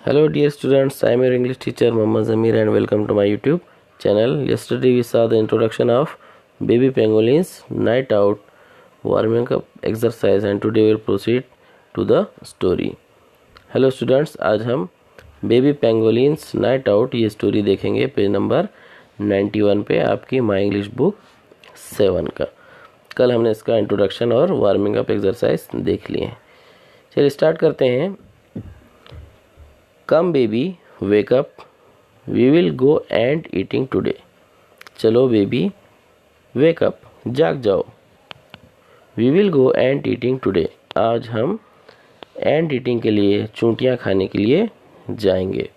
Hello dear students, I am your English teacher Muhammad Zamir and welcome to my YouTube channel. Yesterday we saw the introduction of baby pangolins night out warming up exercise and today we will proceed to the story. Hello students, आज हम baby pangolins night out ये story देखेंगे page number 91 पे आपकी my English book 7 का। कल हमने इसका इंट्रोडक्शन और वार्मिंग अप एक्सरसाइज देख लिए हैं। चलिए स्टार्ट करते हैं। Come baby wake up, we will go and eating today. चलो बेबी वेक अप, जाग जाओ। We will go and eating today, आज हम एंड ईटिंग के लिए चूंटियाँ खाने के लिए जाएंगे।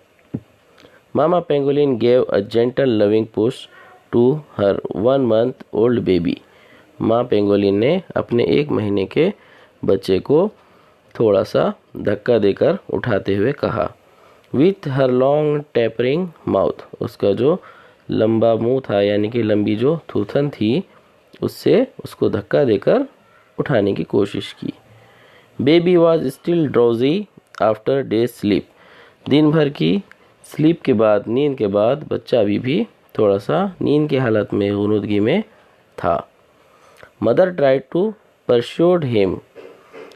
Mama pangolin gave a gentle loving push to her 1 month old baby. माँ पेंगोलिन ने अपने 1 महीने के बच्चे को थोड़ा सा धक्का देकर उठाते हुए कहा। With her long tapering mouth, उसका जो लंबा मुंह था यानी कि लंबी जो थूथन थी उससे उसको धक्का देकर उठाने की कोशिश की। Baby was still drowsy after day sleep, दिन भर की स्लीप के बाद नींद के बाद बच्चा अभी भी थोड़ा सा नींद की हालत में गुनूदगी में था। Mother tried to persuade him,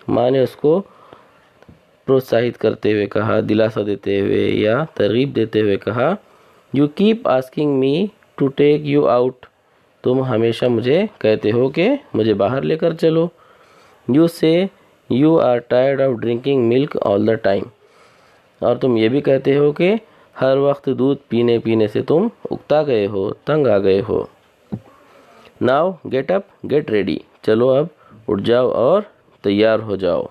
माँ ने उसको प्रोत्साहित करते हुए कहा, दिलासा देते हुए या तरगीब देते हुए कहा। You keep asking me to take you out, तुम हमेशा मुझे कहते हो कि मुझे बाहर लेकर चलो। You say you are tired of drinking milk all the time, और तुम ये भी कहते हो कि हर वक्त दूध पीने पीने से तुम उकता गए हो, तंग आ गए हो। Now get up get ready, चलो अब उठ जाओ और तैयार हो जाओ।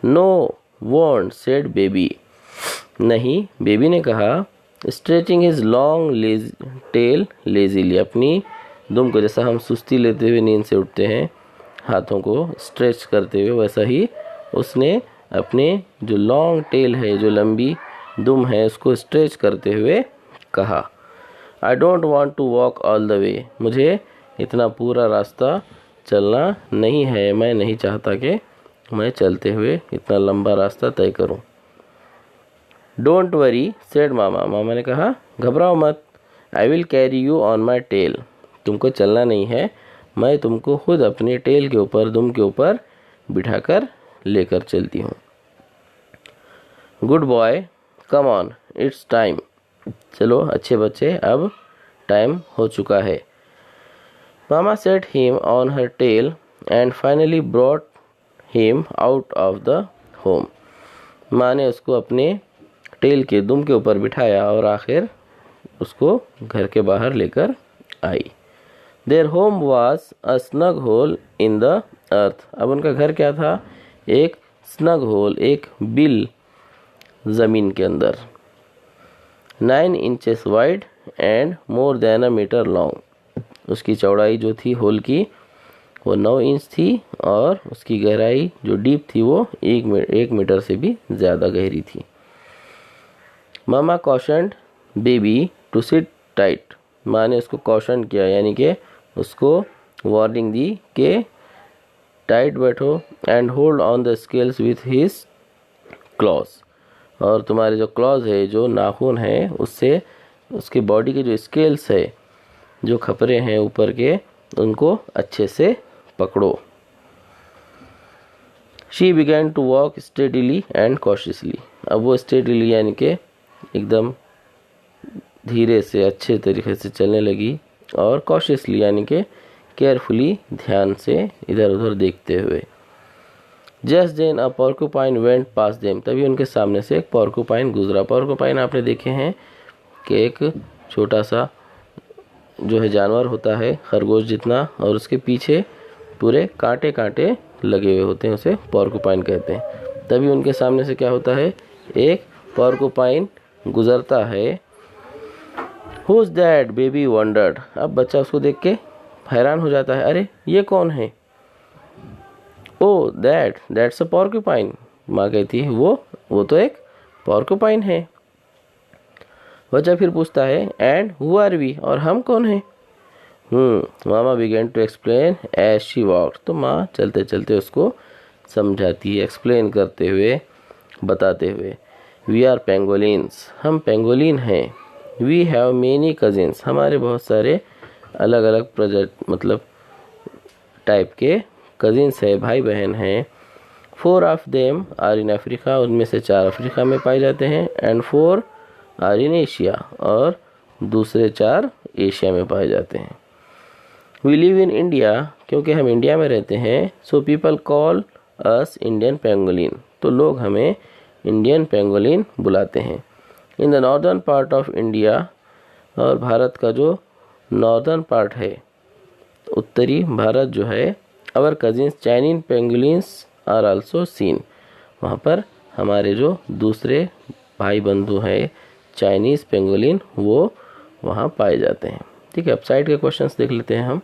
नो वॉन्ट सेड बेबी, नहीं बेबी ने कहा। Stretching his long tail lazily, अपनी दुम को जैसा हम सुस्ती लेते हुए नींद से उठते हैं हाथों को स्ट्रेच करते हुए, वैसा ही उसने अपने जो लॉन्ग टेल है जो लंबी दुम है उसको स्ट्रेच करते हुए कहा। I don't want to walk all the way, मुझे इतना पूरा रास्ता चलना नहीं है, मैं नहीं चाहता कि मैं चलते हुए इतना लंबा रास्ता तय करूं। डोंट वरी सेड मामा, मामा ने कहा घबराओ मत। I will carry you on my tail, तुमको चलना नहीं है, मैं तुमको खुद अपनी टेल के ऊपर दुम के ऊपर बिठाकर लेकर चलती हूँ। Good boy come on it's time, चलो अच्छे बच्चे अब टाइम हो चुका है। Mama set him on her tail and finally brought him out of the home, माँ ने उसको अपने टेल के दुम के ऊपर बिठाया और आखिर उसको घर के बाहर लेकर आई। Their home was a snug hole in the earth, अब उनका घर क्या था? एक स्नग होल, एक बिल ज़मीन के अंदर। 9 inches wide and more than a metre long, उसकी चौड़ाई जो थी होल की वो 9 इंच थी और उसकी गहराई जो डीप थी वो 1 मीटर से भी ज़्यादा गहरी थी। मामा कॉशन्ड बेबी टू सिट टाइट, माँ ने उसको कॉशन किया यानी कि उसको वार्निंग दी कि टाइट बैठो and hold on the scales with his clause, और तुम्हारे जो क्लॉज है जो नाखून है उससे उसके बॉडी के जो स्केल्स है जो खपरे हैं ऊपर के उनको अच्छे से पकड़ो। She began to walk steadily and cautiously, अब वो स्टेडीली यानी कि एकदम धीरे से अच्छे तरीके से चलने लगी और कॉशियसली यानी कि केयरफुली ध्यान से इधर उधर देखते हुए। जस्ट देन अ पोर्कुपाइन वेंट पास देम, तभी उनके सामने से एक पोर्कुपाइन गुजरा। पोर्कुपाइन आपने देखे हैं कि एक छोटा सा जो है जानवर होता है खरगोश जितना, और उसके पीछे पूरे कांटे कांटे लगे हुए होते हैं, उसे पोर्कुपाइन कहते हैं। तभी उनके सामने से क्या होता है, एक पोर्कुपाइन गुजरता है। हुज दैट बेबी वंडर्ड, अब बच्चा उसको देख के हैरान हो जाता है, अरे ये कौन है? ओ दैट्स अ पोर्कुपाइन, माँ कहती है वो तो एक पोर्कुपाइन है। बच्चा फिर पूछता है एंड हु आर वी, और हम कौन हैं? Mama began to explain as she walked, तो माँ चलते चलते उसको समझाती है एक्सप्लेन करते हुए बताते हुए, वी आर पेंगोलिन्स, हम पेंगोलिन हैं। वी हैव मेनी कजिन्स, हमारे बहुत सारे अलग अलग प्रजाति मतलब टाइप के कजिन्स है, भाई बहन हैं। 4 of them are in Africa, उनमें से 4 अफ्रीका में पाए जाते हैं। एंड 4 आर इन एशिया, और दूसरे 4 एशिया में पाए जाते हैं। वी लिव इन इंडिया, क्योंकि हम इंडिया में रहते हैं। सो पीपल कॉल अस इंडियन पेंगोलिन, तो लोग हमें इंडियन पेंगोलिन बुलाते हैं। In the northern part of India, और भारत का जो नॉर्दर्न पार्ट है, उत्तरी भारत जो है, our cousins Chinese pangolins are also seen, वहाँ पर हमारे जो दूसरे भाई बंधु हैं चाइनीज़ पेंगुलिन, वो वहाँ पाए जाते हैं। ठीक है, अब साइड के क्वेश्चंस देख लेते हैं हम।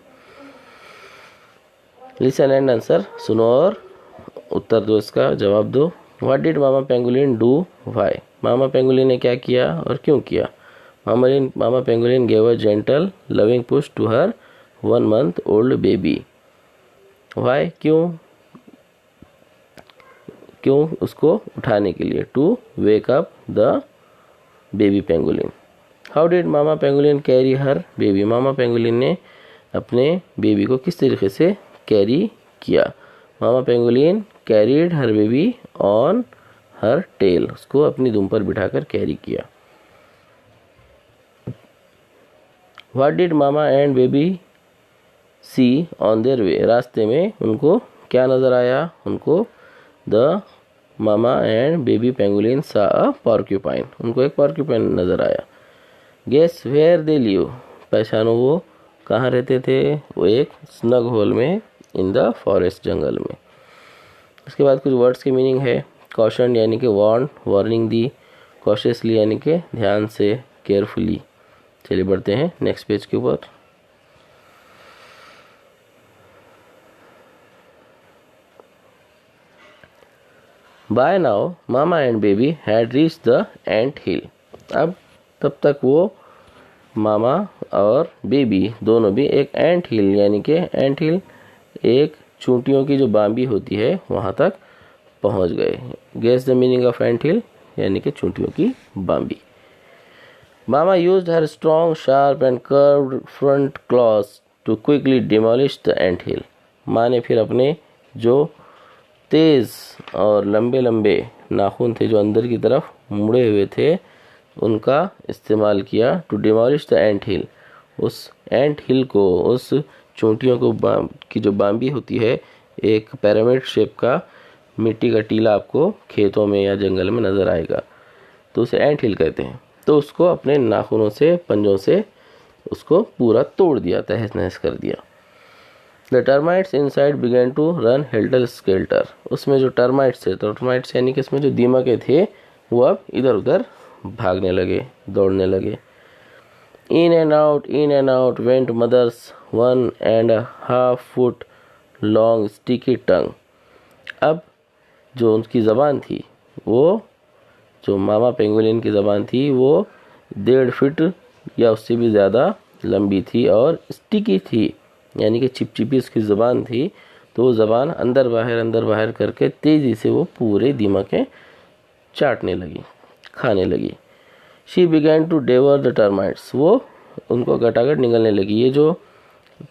लिसन एंड आंसर, सुनो और उत्तर दो, इसका जवाब दो। What did mama pangolin do, why, mama pangolin ने क्या किया और क्यों किया। Mama pangolin gave a gentle loving push to her 1 month old baby, why, क्यों उसको उठाने के लिए, to wake up the baby pangolin. How did mama pangolin carry her baby, mama pangolin ने अपने बेबी को किस तरीके से कैरी किया। Mama pangolin carried her baby on her tail, उसको अपनी दुम पर बिठाकर कैरी किया। What did mama and baby see on their way, रास्ते में उनको क्या नज़र आया, उनको the mama and baby pangolin saw a porcupine, उनको एक पॉर्क्यूपाइन नज़र आया। गेस वेयर दे लिव, पहचानो वो कहाँ रहते थे, वो एक स्नग होल में इन द फॉरेस्ट, जंगल में। उसके बाद कुछ वर्ड्स की मीनिंग है। कॉशन यानी कि वार्न, वार्निंग दी। कॉशियसली यानी कि ध्यान से, केयरफुली। चलिए बढ़ते हैं नेक्स्ट पेज के ऊपर। By now mama and baby had reach the ant hill, अब तब तक वो मामा और बेबी दोनों भी एक एंट हिल, यानी कि एंट हिल एक चूंटियों की जो बाम्बी होती है वहाँ तक पहुँच गए। Guess the meaning of ant hill, यानी कि चूंटियों की बाम्बी। Mama used her strong sharp and curved front claws to quickly demolish the ant hill, माँ ने फिर अपने जो तेज़ और लंबे लंबे नाखून थे जो अंदर की तरफ मुड़े हुए थे, उनका इस्तेमाल किया टू डिमोलिश द एंट हिल, उस एंट हिल को, उस चोंटियों को की जो बाम्बी होती है, एक पिरामिड शेप का मिट्टी का टीला आपको खेतों में या जंगल में नज़र आएगा, तो उसे एंट हिल कहते हैं। तो उसको अपने नाखूनों से, पंजों से उसको पूरा तोड़ दिया, तहस नहस कर दिया। The termites inside began to run helter skelter, उसमें जो टर्माइट्स थे, टर्माइट्स यानी कि इसमें जो दीमकें थे, वो अब इधर उधर भागने लगे, दौड़ने लगे। In and out went mother's 1.5 foot long sticky tongue, अब जो उनकी ज़बान थी, वो जो मामा पेंगुलिन की ज़बान थी, वो 1.5 फीट या उससे भी ज़्यादा लंबी थी और स्टिकी थी, यानी कि चिपचिपी उसकी ज़बान थी। तो वो ज़बान अंदर बाहर करके तेज़ी से वो पूरे दीमकें चाटने लगी, खाने लगी। She began to devour the termites, वो उनको गटागट निगलने लगी। ये जो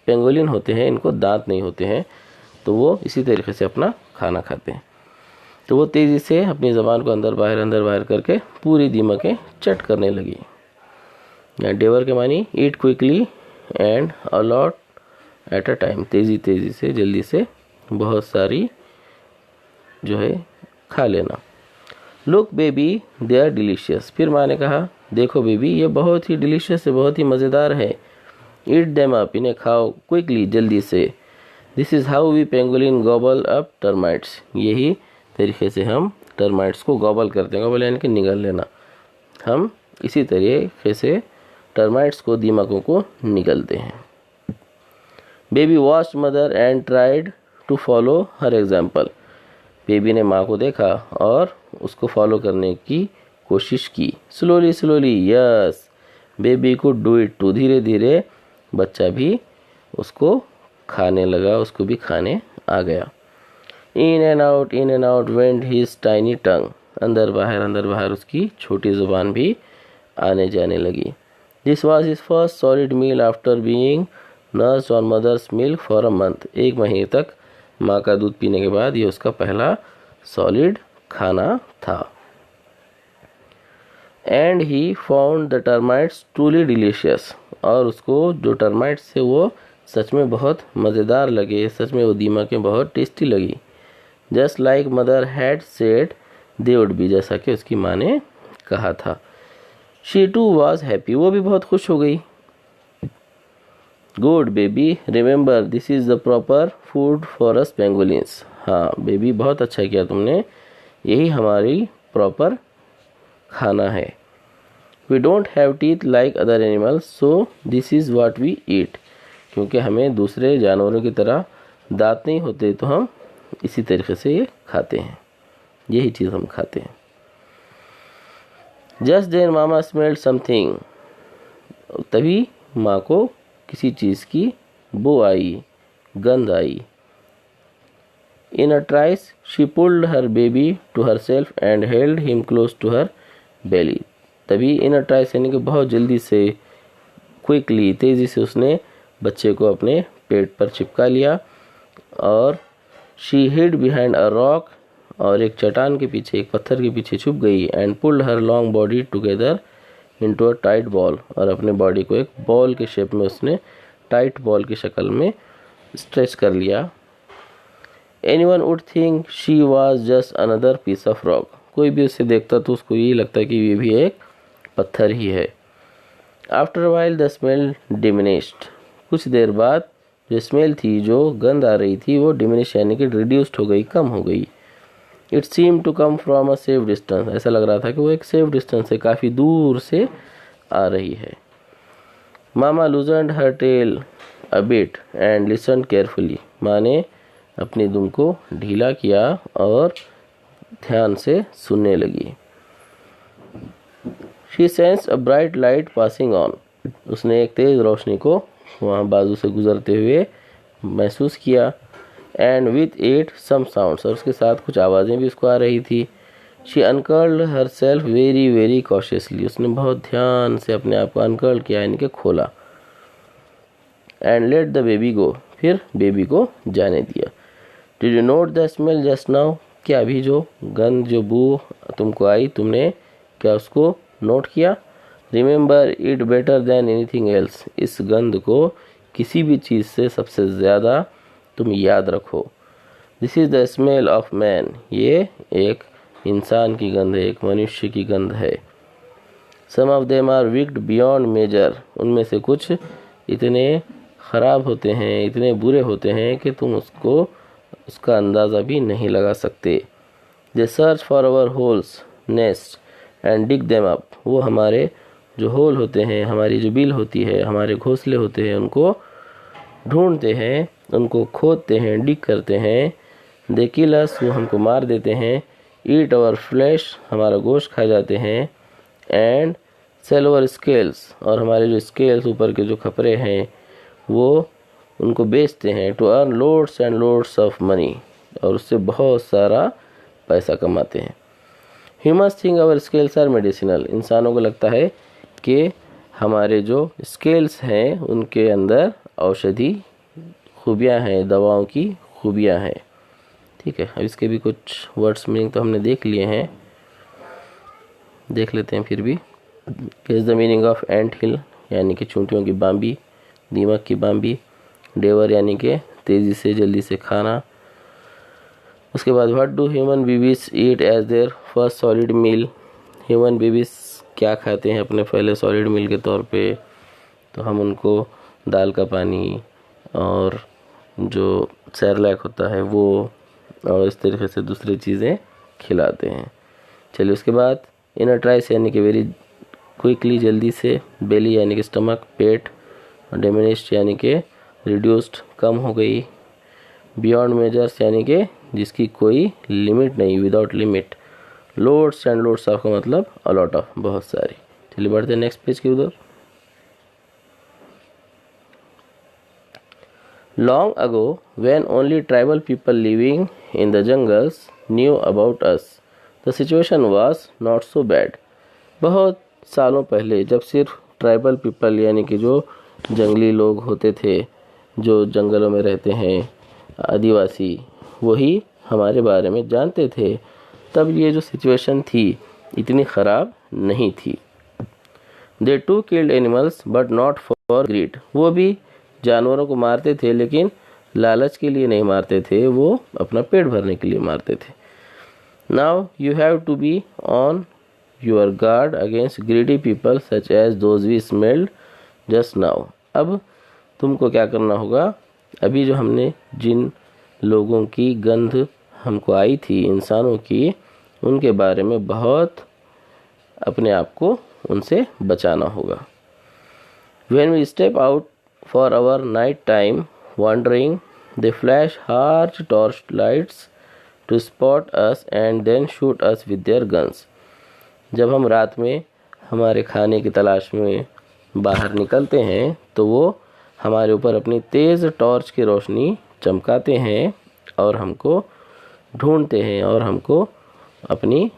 पेंगुलिन होते हैं, इनको दांत नहीं होते हैं, तो वो इसी तरीके से अपना खाना खाते हैं। तो वो तेज़ी से अपनी ज़बान को अंदर बाहर करके पूरी दीमकें चट करने लगी। या डेवर के मानी eat quickly and a lot at a time, तेज़ी से, जल्दी से बहुत सारी जो है खा लेना। Look baby they are delicious, फिर माँ ने कहा, देखो बेबी ये बहुत ही डिलीशियस है, बहुत ही मज़ेदार है। ईट देम अप, इन्हें खाओ, क्विकली, जल्दी से। This is how we pangolin gobble up termites, यही तरीके से हम टर्माइट्स को गॉबल करते हैं। गॉबल यानी कि निगल लेना, हम इसी तरीके से टर्माइट्स को, दीमकों को निगलते हैं। Baby watched mother and tried to follow her example, बेबी ने माँ को देखा और उसको फॉलो करने की कोशिश की। स्लोली यस, बेबी को डू इट टू, धीरे धीरे बच्चा भी उसको खाने लगा, उसको भी खाने आ गया। In and out went his tiny tongue, अंदर बाहर उसकी छोटी ज़ुबान भी आने जाने लगी। This was his first solid meal after being nursed on mother's milk for a month. 1 महीने तक माँ का दूध पीने के बाद ये उसका पहला सॉलिड खाना था। And he found the termites truly delicious, और उसको जो टर्माइट्स थे वो सच में बहुत मज़ेदार लगे, सच में वो दीमकें बहुत टेस्टी लगी। Just like mother had said they would be, जैसा कि उसकी माँ ने कहा था। शी टू वॉज हैप्पी, वो भी बहुत खुश हो गई। Good baby, remember this is the proper food for us pangolins. हाँ बेबी, बहुत अच्छा किया तुमने, यही हमारी प्रॉपर खाना है। We don't have teeth like other animals so this is what we eat, क्योंकि हमें दूसरे जानवरों की तरह दांत नहीं होते तो हम इसी तरीके से ये खाते हैं, यही चीज़ हम खाते हैं। Just then mama smelled something, तभी माँ को किसी चीज़ की बू आई, गंध आई। In a trice she pulled her baby to herself and held him close to her belly. तभी इन अ ट्राइस यानी कि बहुत जल्दी से, क्विकली, तेज़ी से उसने बच्चे को अपने पेट पर चिपका लिया और she hid behind a rock, और एक चट्टान के पीछे, एक पत्थर के पीछे छुप गई। And pulled her long body together into a tight ball, और अपने बॉडी को एक बॉल के शेप में उसने टाइट बॉल की शक्ल में स्ट्रेच कर लिया। Anyone would think she was just another piece of rock, कोई भी उसे देखता तो उसको यही लगता कि ये भी एक पत्थर ही है। After a while the smell diminished, कुछ देर बाद जो स्मेल थी, जो गंध आ रही थी, वो डिमिनिश यानी कि रिड्यूस्ड हो गई, कम हो गई। It seem to come from a safe distance, ऐसा लग रहा था कि वो एक सेफ डिस्टेंस से, काफ़ी दूर से आ रही है। Mama loosened her tail a bit and listened carefully, माँ ने अपनी दुम को ढीला किया और ध्यान से सुनने लगी। She sensed a bright light passing on, उसने एक तेज़ रोशनी को वहाँ बाजू से गुजरते हुए महसूस किया। And with it some sounds, और उसके साथ कुछ आवाज़ें भी उसको आ रही थी। She uncurled herself very very cautiously, उसने बहुत ध्यान से अपने आप को अनकर्ल किया यानी कि खोला। एंड लेट द बेबी गो, फिर बेबी को जाने दिया। Did you note the smell just now, क्या अभी जो गंध, जो बू तुमको आई, तुमने क्या उसको नोट किया? Remember it better than anything else, इस गंध को किसी भी चीज़ से सबसे ज़्यादा तुम याद रखो। This is the smell of man, ये एक इंसान की गंध है, एक मनुष्य की गंध है। Some of them are wicked beyond measure, उनमें से कुछ इतने ख़राब होते हैं, इतने बुरे होते हैं कि तुम उसका अंदाज़ा भी नहीं लगा सकते। They search for our holes nest and dig them up, वो हमारे जो होल होते हैं, हमारी जो बिल होती है, हमारे घोंसले होते हैं, उनको ढूंढते हैं, उनको खोदते हैं, डिग करते हैं। दे किल अस, वो हमको मार देते हैं। ईट आवर फ्लैश, हमारा गोश्त खा जाते हैं। एंड सेल आवर स्केल्स, और हमारे जो स्केल्स, ऊपर के जो खपरे हैं, वो उनको बेचते हैं। To earn loads and loads of money, और उससे बहुत सारा पैसा कमाते हैं। Humans think our scales are medicinal, इंसानों को लगता है कि हमारे जो स्केल्स हैं उनके अंदर औषधि खूबियाँ हैं, दवाओं की खूबियाँ हैं। ठीक है, अब इसके भी कुछ वर्ड्स मीनिंग तो हमने देख लिए हैं, देख लेते हैं फिर भी। Is the meaning of ant hill, यानी कि चूंटियों की बाम्बी, दीमक की बाम्बी। डेवर यानी कि तेज़ी से, जल्दी से खाना। उसके बाद what do human babies eat as their first solid meal, human babies क्या खाते हैं अपने पहले सॉलिड मील के तौर पे? तो हम उनको दाल का पानी और जो सेरेलैक होता है वो, और इस तरीके से दूसरी चीज़ें खिलाते हैं। चलिए उसके बाद इनर ट्राइस यानी कि वेरी क्विकली, जल्दी से। बेली यानी कि स्टमक, पेट। डिमिनिश्ड यानी कि रिड्यूस्ड, कम हो गई। बियॉन्ड मेजर्स यानी कि जिसकी कोई लिमिट नहीं, without limit. Loads and loads of का मतलब अलॉट ऑफ, बहुत सारी। चलिए बढ़ते हैं नेक्स्ट पेज के उधर। Long ago, when only tribal people living in the jungles knew about us, the situation was not so bad. बहुत सालों पहले जब सिर्फ ट्राइबल पीपल यानी कि जो जंगली लोग होते थे, जो जंगलों में रहते हैं, आदिवासी, वही हमारे बारे में जानते थे, तब ये जो सिचुएशन थी इतनी ख़राब नहीं थी। They too killed animals but not for greed. वो भी जानवरों को मारते थे लेकिन लालच के लिए नहीं मारते थे, वो अपना पेट भरने के लिए मारते थे। Now you have to be on your guard against greedy people such as those we smelled just now. अब तुमको क्या करना होगा, अभी जो हमने जिन लोगों की गंध हमको आई थी इंसानों की, उनके बारे में बहुत अपने आप को उनसे बचाना होगा। When we step out for our night time wandering, they flash harsh torch lights to spot us and then shoot us with their guns. जब हम रात में हमारे खाने की तलाश में बाहर निकलते हैं तो वो हमारे ऊपर अपनी तेज़ टॉर्च की रोशनी चमकाते हैं और हमको ढूंढते हैं और हमको अपनी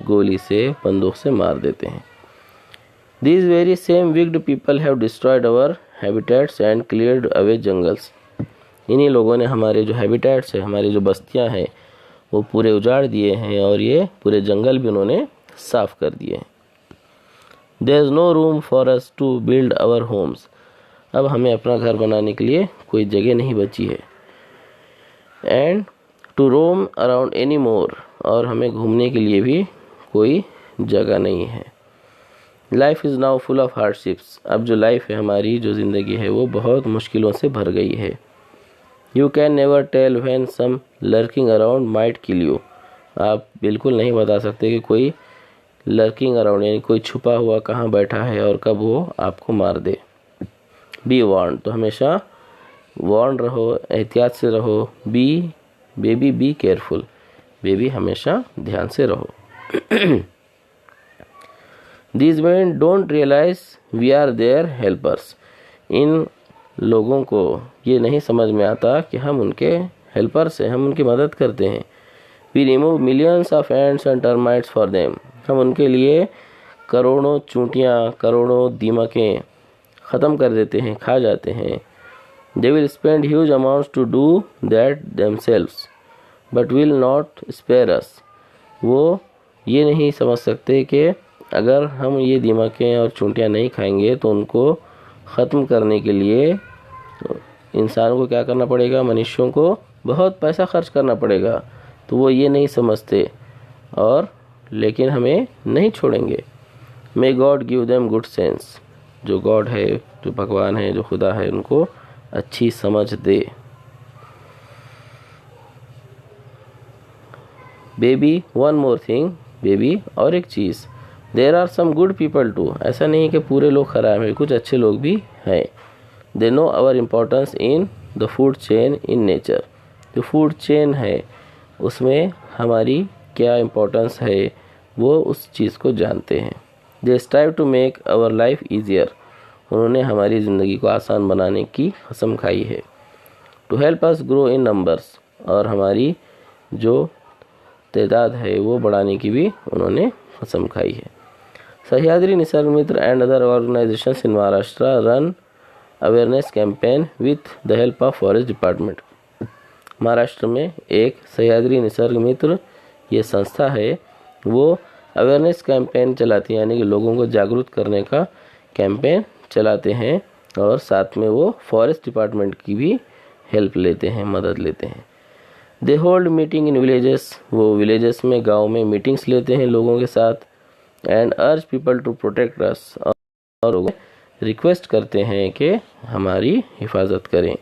गोली से, बंदूक से मार देते हैं। These very same wicked people have destroyed our habitats and cleared away jungles. इन्हीं लोगों ने हमारे जो हैबिटेट्स है, हमारी जो बस्तियां हैं, वो पूरे उजाड़ दिए हैं और ये पूरे जंगल भी उन्होंने साफ कर दिए हैं। There is no room for us to build our homes. अब हमें अपना घर बनाने के लिए कोई जगह नहीं बची है। And to roam around anymore. और हमें घूमने के लिए भी कोई जगह नहीं है। Life is now full of hardships. अब जो लाइफ है हमारी, जो ज़िंदगी है, वो बहुत मुश्किलों से भर गई है। You can never tell when some lurking around might kill you. आप बिल्कुल नहीं बता सकते कि कोई लर्किंग अराउंड यानी कोई छुपा हुआ कहाँ बैठा है और कब वो आपको मार दे। बी वार्न, तो हमेशा वार्न रहो, एहतियात से रहो। बेबी बी केयरफुल, बेबी हमेशा ध्यान से रहो। These men don't realize we are their helpers. इन लोगों को ये नहीं समझ में आता कि हम उनके हेल्पर्स हैं, हम उनकी मदद करते हैं। We remove millions of ants and termites for them. हम उनके लिए करोड़ों चूंटियाँ, करोड़ों दीमकें ख़त्म कर देते हैं, खा जाते हैं। They will spend huge amounts to do that themselves, but will not spare us. वो ये नहीं समझ सकते कि अगर हम ये दीमकें और चूंटियाँ नहीं खाएंगे तो उनको ख़त्म करने के लिए इंसान को क्या करना पड़ेगा, मनुष्यों को बहुत पैसा खर्च करना पड़ेगा। तो वो ये नहीं समझते और लेकिन हमें नहीं छोड़ेंगे। May God give them good sense. जो गॉड है, जो भगवान है, जो खुदा है, उनको अच्छी समझ दे। Baby one more thing, baby और एक चीज़। There are some good people too. ऐसा नहीं कि पूरे लोग खराब हैं, कुछ अच्छे लोग भी हैं। They know our importance in the food chain in nature. जो फूड चेन है उसमें हमारी क्या इम्पोर्टेंस है, वो उस चीज़ को जानते हैं। They strive to make our life easier. उन्होंने हमारी ज़िंदगी को आसान बनाने की कसम खाई है। To help us grow in numbers. और हमारी जो तादाद है वो बढ़ाने की भी उन्होंने कसम खाई है। Sahyadri Nisarg Mitra and other organisations in Maharashtra run awareness campaign with the help of forest department. Maharashtra में एक सह्याद्री निसर्ग मित्र ये संस्था है, वो अवेयरनेस कैंपेन चलाती है, यानी कि लोगों को जागरूक करने का कैंपेन चलाते हैं और साथ में वो फॉरेस्ट डिपार्टमेंट की भी हेल्प लेते हैं, मदद लेते हैं। They hold meeting in villages. वो विलेजेस में, गांव में मीटिंग्स लेते हैं लोगों के साथ। एंड अर्ज पीपल टू प्रोटेक्ट अस। और लोग रिक्वेस्ट करते हैं कि हमारी हिफाजत करें।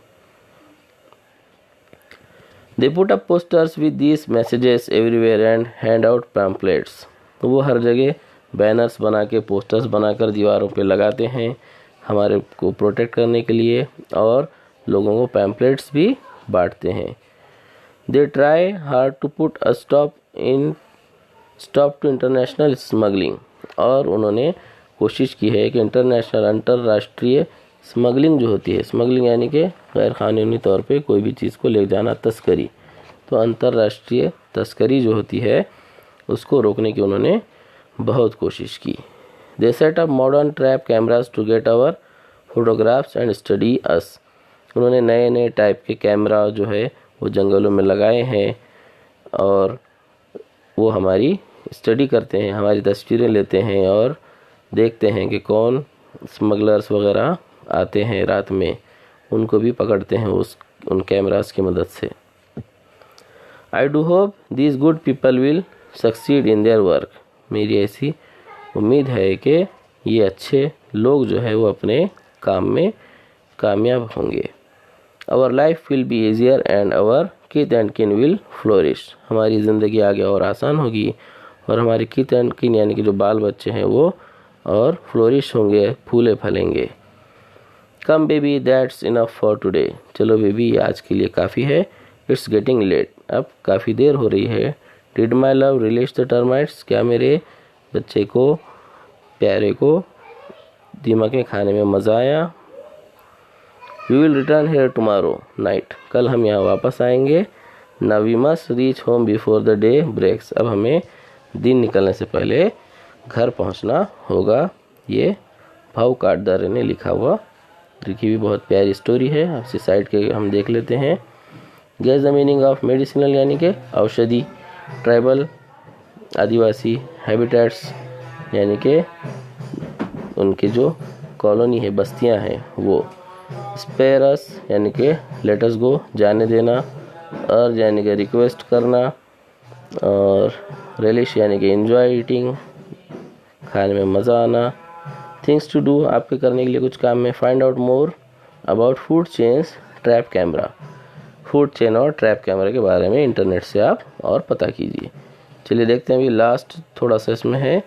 They put up posters with these messages everywhere and hand out pamphlets. तो वो हर जगह बैनर्स बना के, पोस्टर्स बनाकर दीवारों पे लगाते हैं हमारे को प्रोटेक्ट करने के लिए, और लोगों को पैम्पलेट्स भी बांटते हैं। They try hard to put a stop to international smuggling. और उन्होंने कोशिश की है कि अंतर्राष्ट्रीय स्मगलिंग जो होती है, स्मगलिंग यानी कि गैर कानूनी तौर पे कोई भी चीज़ को ले जाना, तस्करी। तो अंतर्राष्ट्रीय तस्करी जो होती है उसको रोकने की उन्होंने बहुत कोशिश की। They set up modern trap cameras to get our photographs and study us. उन्होंने नए नए टाइप के कैमरा जो है वो जंगलों में लगाए हैं और वो हमारी स्टडी करते हैं, हमारी तस्वीरें लेते हैं और देखते हैं कि कौन स्मगलर्स वगैरह आते हैं रात में, उनको भी पकड़ते हैं उन कैमरास की मदद से। I do hope these good people will succeed in their work. मेरी ऐसी उम्मीद है कि ये अच्छे लोग जो है वो अपने काम में कामयाब होंगे। Our life will be easier and our kith and kin will flourish. हमारी ज़िंदगी आगे और आसान होगी और हमारे किथ एंड किन यानी कि जो बाल बच्चे हैं वो और फ्लोरिश होंगे, फूले फलेंगे। Come baby that's enough for today. चलो बेबी ये आज के लिए काफ़ी है। It's getting late. अब काफ़ी देर हो रही है। Did my love release the termites. क्या मेरे बच्चे को, प्यारे को दीमकें खाने में मज़ा आया। We will return here tomorrow night. कल हम यहाँ वापस आएंगे। Now we must reach home before the day breaks. अब हमें दिन निकलने से पहले घर पहुँचना होगा। ये भाव काटदार ने लिखा हुआ लिखी हुई बहुत प्यारी स्टोरी है। आपसे साइड के हम देख लेते हैं। Guess the meaning of medicinal यानी कि औषधि, ट्राइबल आदिवासी, हैबिटेट्स यानी कि उनके जो कॉलोनी है, बस्तियां हैं वो, स्पेरस यानी कि लेट अस गो जाने देना, अर्ज यानी कि रिक्वेस्ट करना, और रिलिश यानी कि एंजॉय ईटिंग खाने में मज़ा आना, थिंग्स टू डू आपके करने के लिए कुछ काम में, find out more about food chains trap camera. Food chain और ट्रैप कैमरा के बारे में इंटरनेट से आप और पता कीजिए। चलिए देखते हैं अभी लास्ट थोड़ा सा इसमें है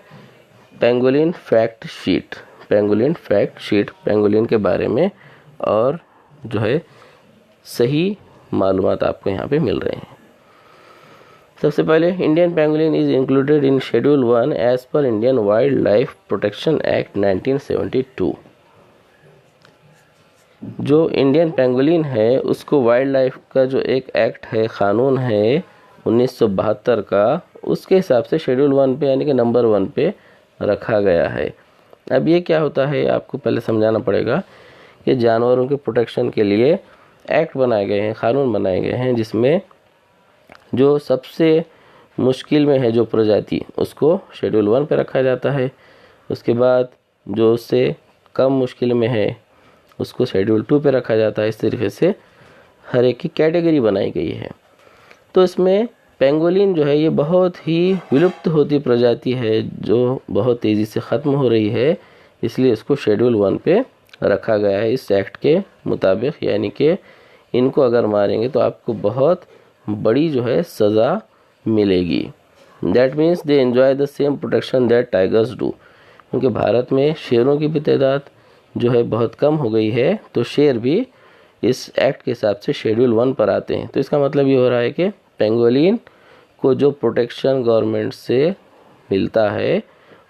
pangolin fact sheet. Pangolin fact sheet pangolin के बारे में और जो है सही मालूमात आपको यहाँ पे मिल रहे हैं। सबसे पहले Indian pangolin is included in schedule 1 as per Indian wild life protection act 1972। जो इंडियन पेंगोलिन है उसको वाइल्ड लाइफ का जो एक एक्ट है, कानून है 1972 का, उसके हिसाब से शेड्यूल 1 पे यानी कि नंबर 1 पे रखा गया है। अब ये क्या होता है आपको पहले समझाना पड़ेगा कि जानवरों के प्रोटेक्शन के लिए एक्ट बनाए गए हैं, कानून बनाए गए हैं, जिसमें जो सबसे मुश्किल में है जो प्रजाति उसको शेड्यूल 1 पे रखा जाता है। उसके बाद जो उससे कम मुश्किल में है उसको शेड्यूल 2 पे रखा जाता है। इस तरीके से हर एक की कैटेगरी बनाई गई है। तो इसमें पेंगोलिन जो है ये बहुत ही विलुप्त होती प्रजाति है जो बहुत तेज़ी से ख़त्म हो रही है, इसलिए इसको शेड्यूल 1 पे रखा गया है इस एक्ट के मुताबिक। यानी कि इनको अगर मारेंगे तो आपको बहुत बड़ी जो है सज़ा मिलेगी। That means they enjoy the same protection that tigers do. क्योंकि भारत में शेरों की भी तादाद जो है बहुत कम हो गई है, तो शेर भी इस एक्ट के हिसाब से शेड्यूल 1 पर आते हैं। तो इसका मतलब ये हो रहा है कि पेंगोलिन को जो प्रोटेक्शन गवर्नमेंट से मिलता है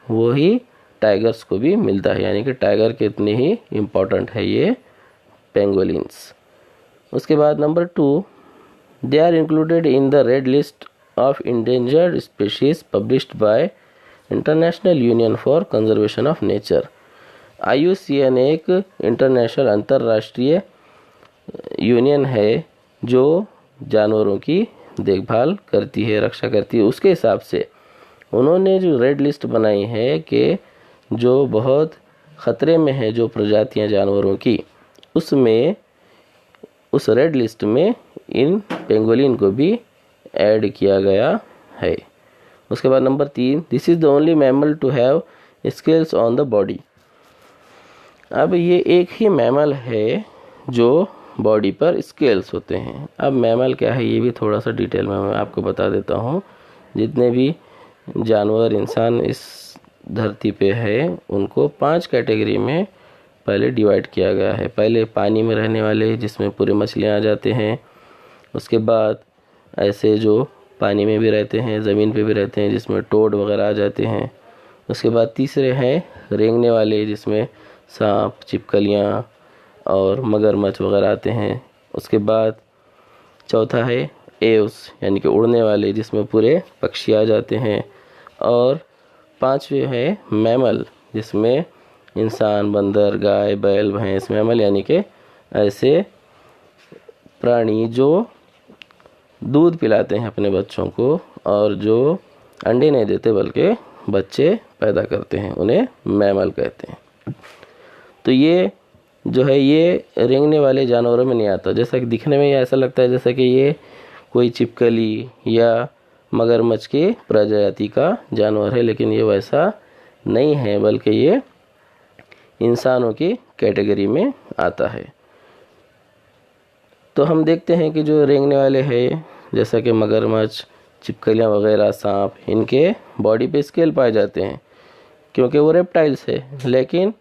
वही टाइगर्स को भी मिलता है। यानी कि टाइगर के इतने ही इम्पोर्टेंट है ये पेंगोलिन्स। उसके बाद number 2, they are included in the red list of endangered species published by international union for conservation of nature. IUCN एक इंटरनेशनल अंतर्राष्ट्रीय यूनियन है जो जानवरों की देखभाल करती है, रक्षा करती है। उसके हिसाब से उन्होंने जो रेड लिस्ट बनाई है कि जो बहुत ख़तरे में है जो प्रजातियां जानवरों की, उसमें उस रेड लिस्ट में इन पेंगोलिन को भी ऐड किया गया है। उसके बाद number 3, this is the only mammal to have scales on the body. अब ये एक ही मैमल है जो बॉडी पर स्केल्स होते हैं। अब मैमल क्या है ये भी थोड़ा सा डिटेल में मैं आपको बता देता हूँ। जितने भी जानवर इंसान इस धरती पे है उनको 5 कैटेगरी में पहले डिवाइड किया गया है। पहले पानी में रहने वाले जिसमें पूरे मछलियाँ आ जाते हैं। उसके बाद ऐसे जो पानी में भी रहते हैं, ज़मीन पे भी रहते हैं, जिसमें टोड वगैरह आ जाते हैं। उसके बाद तीसरे हैं रेंगने वाले जिसमें सांप, छिपकलियाँ और मगरमच्छ वगैरह आते हैं। उसके बाद चौथा है एव्स यानी कि उड़ने वाले जिसमें पूरे पक्षी आ जाते हैं। और पांचवे है मैमल, जिसमें इंसान, बंदर, गाय, बैल, भैंस, मैमल यानी कि ऐसे प्राणी जो दूध पिलाते हैं अपने बच्चों को और जो अंडे नहीं देते बल्कि बच्चे पैदा करते हैं, उन्हें मैमल कहते हैं। तो ये जो है ये रेंगने वाले जानवरों में नहीं आता। जैसा कि दिखने में ऐसा लगता है जैसा कि ये कोई छिपकली या मगरमच्छ की प्रजाति का जानवर है, लेकिन ये वैसा नहीं है, बल्कि ये इंसानों की कैटेगरी में आता है। तो हम देखते हैं कि जो रेंगने वाले हैं जैसा कि मगरमच्छ, छिपकलियाँ वगैरह, सांप, इनके बॉडी पे स्केल पाए जाते हैं क्योंकि वो रेप्टाइल्स है। लेकिन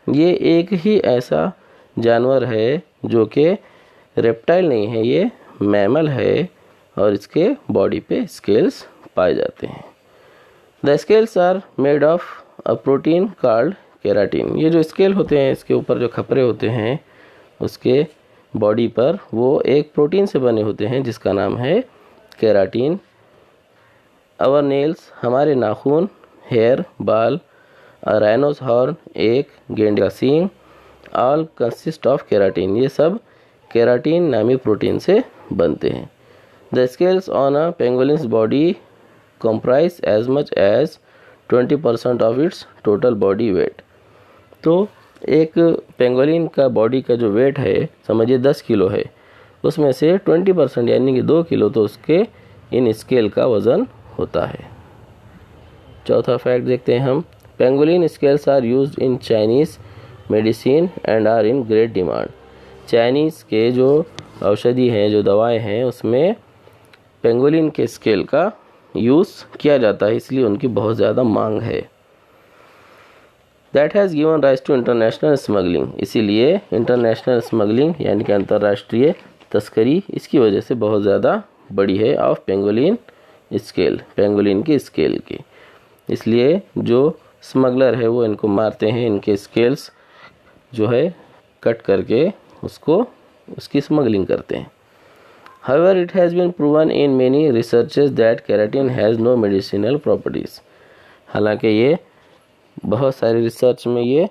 ये एक ही ऐसा जानवर है जो कि रेप्टाइल नहीं है, ये मैमल है और इसके बॉडी पे स्केल्स पाए जाते हैं। The scales are made of a protein called keratin. ये जो स्केल होते हैं, इसके ऊपर जो खपरे होते हैं उसके बॉडी पर, वो एक प्रोटीन से बने होते हैं जिसका नाम है केराटिन। आवर नेल्स, हमारे नाखून, हेयर, बाल, राइनोस हॉर्न, एक गेंडे का सींग, ऑल कंसिस्ट ऑफ केराटिन। ये सब केराटिन नामी प्रोटीन से बनते हैं। The scales on a pangolin's body comprise as much as 20% of its total body weight. तो एक पेंगोलिन का बॉडी का जो वेट है, समझिए 10 किलो है, उसमें से 20% यानी कि 2 किलो तो उसके इन स्केल का वज़न होता है। चौथा फैक्ट देखते हैं हम। Pangolin scales are used in Chinese medicine and are in great demand. Chinese के जो औषधि हैं, जो दवाएं हैं, उसमें पेंगोलिन के स्केल का यूज़ किया जाता है, इसलिए उनकी बहुत ज़्यादा मांग है। That has given rise to international smuggling. इसीलिए इंटरनेशनल स्मगलिंग यानी कि अंतर्राष्ट्रीय तस्करी इसकी वजह से बहुत ज़्यादा बड़ी है ऑफ पेंगोलिन स्केल, पेंगोलिन की स्केल की। इसलिए जो स्मगलर है वो इनको मारते हैं, इनके स्केल्स जो है कट करके उसकी स्मगलिंग करते हैं। However, it has been proven in many researches that keratin has no medicinal properties. हालांकि ये बहुत सारे रिसर्च में ये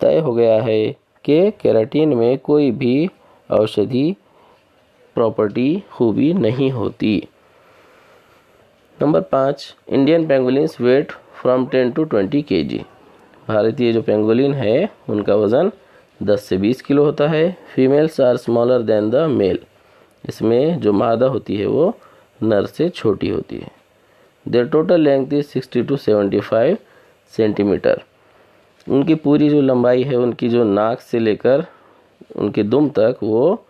तय हो गया है कि केराटिन में कोई भी औषधि प्रॉपर्टी खूबी नहीं होती। Number 5, Indian pangolins weigh from 10 to 20 kg। भारतीय जो पेंगोलिन है उनका वज़न 10 से 20 किलो होता है। Females are smaller than the male. इसमें जो मादा होती है वो नर से छोटी होती है। Their total length is 60 to 75 centimetre. उनकी पूरी जो लंबाई है, उनकी जो नाक से लेकर उनके दुम तक, वो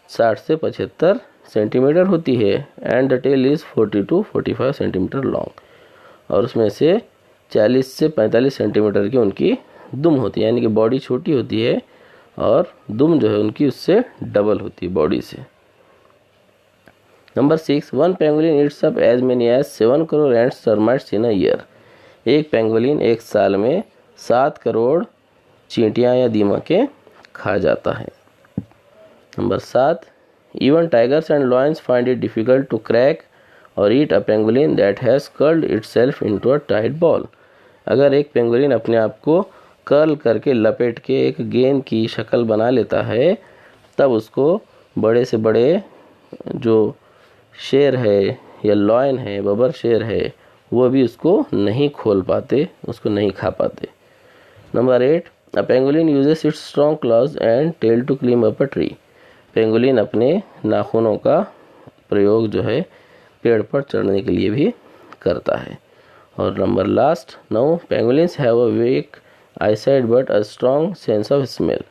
60 से 75 सेंटीमीटर होती है। And the tail is 40 to 45 centimetre long. और उसमें से 40 से 45 सेंटीमीटर की उनकी दुम होती है, यानी कि बॉडी छोटी होती है और दुम जो है उनकी उससे डबल होती है बॉडी से। Number 6, one pangolin eats up as many as 7 crore ants termites in a year. एक पेंगोलिन एक साल में 7 करोड़ चींटियाँ या दीमकें खा जाता है। Number 7, even tigers and lions find it difficult to crack और eat a pangolin that has curled itself into a tight ball. अगर एक पेंगोलिन अपने आप को कर्ल करके लपेट के एक गेंद की शक्ल बना लेता है, तब उसको बड़े से बड़े जो शेर है या लॉयन है, बबर शेर है, वो भी उसको नहीं खोल पाते, उसको नहीं खा पाते। Number 8, a pangolin uses its strong claws and tail to climb up a tree. Pangolin अपने नाखूनों का प्रयोग जो है पेड़ पर चढ़ने के लिए भी करता है। और number last 9, pangolins have a weak eyesight but a strong sense of smell.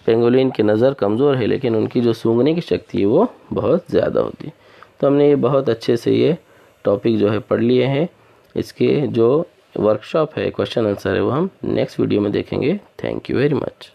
Pangolin की नज़र कमज़ोर है लेकिन उनकी जो सूंघने की शक्ति है वो बहुत ज़्यादा होती है। तो हमने ये बहुत अच्छे से ये टॉपिक जो है पढ़ लिए हैं। इसके जो वर्कशॉप है, क्वेश्चन आंसर है, वो हम नेक्स्ट वीडियो में देखेंगे। Thank you very much.